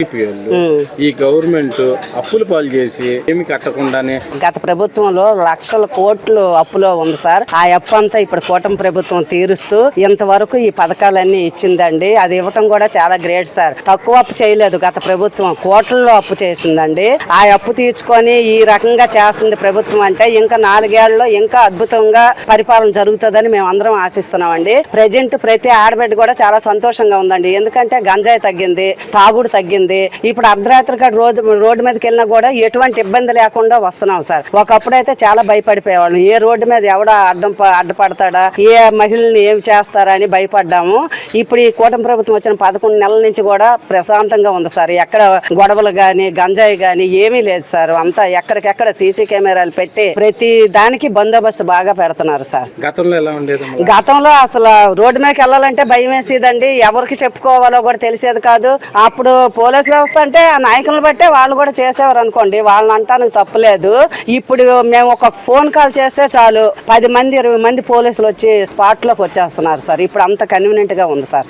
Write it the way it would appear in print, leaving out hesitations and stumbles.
ఈ గవర్నమెంట్ అప్పులు పాలు చేసి ఏమి కట్టకుండానే గత ప్రభుత్వంలో లక్షల కోట్లు అప్పులో ఉంది సార్. ఆ అప్పు అంతా ఇప్పుడు కూటమి ప్రభుత్వం తీరుస్తూ ఇంతవరకు ఈ పథకాలన్నీ ఇచ్చిందండి. అది ఇవ్వటం కూడా చాలా గ్రేట్ సార్. తక్కువ అప్పు చేయలేదు గత ప్రభుత్వం, కోట్లలో అప్పు చేసిందండి. ఆ అప్పు తీర్చుకొని ఈ రకంగా చేస్తుంది ప్రభుత్వం అంటే ఇంకా 4 ఏళ్లలో ఇంకా అద్భుతంగా పరిపాలన జరుగుతుందని మేము అందరం ఆశిస్తున్నామండి. ప్రజెంట్ ప్రతి ఆడబిడ్డ కూడా చాలా సంతోషంగా ఉందండి. ఎందుకంటే గంజాయి తగ్గింది, తాగుడు తగ్గింది. ఇప్పుడు అర్ధరాత్రి రోడ్డు మీదకి వెళ్ళినా కూడా ఎటువంటి ఇబ్బంది లేకుండా వస్తున్నాం సార్. ఒకప్పుడైతే చాలా భయపడిపోయేవాళ్ళం, ఏ రోడ్డు మీద ఎవడ అడ్డపడతాడా, ఏ మహిళల్ని ఏం చేస్తారా అని భయపడ్డాము. ఇప్పుడు ఈ కూటమి ప్రభుత్వం వచ్చిన 11 నెలల నుంచి కూడా ప్రశాంతంగా ఉంది సార్. ఎక్కడ గొడవలు గాని గంజాయి గాని ఏమీ లేదు సార్. అంతా ఎక్కడికెక్కడ సీసీ కెమెరాలు పెట్టి ప్రతి దానికి బందోబస్తు బాగా పెడుతున్నారు సార్. గతంలో ఎలా ఉండేది? గతంలో అసలు రోడ్డు మీదకి వెళ్ళాలంటే భయం వేసేదండి. ఎవరికి చెప్పుకోవాలో కూడా తెలిసేది కాదు. అప్పుడు పోలీస్ వ్యవస్థ అంటే ఆ నాయకులను బట్టే వాళ్ళు కూడా చేసేవారు అనుకోండి, వాళ్ళని అంటానికి తప్పులేదు. ఇప్పుడు మేము ఒక ఫోన్ కాల్ చేస్తే చాలు 10 మంది 20 మంది పోలీసులు వచ్చి స్పాట్ లోకి వచ్చేస్తున్నారు సార్. ఇప్పుడు అంత కన్వీనియంట్ గా ఉంది సార్.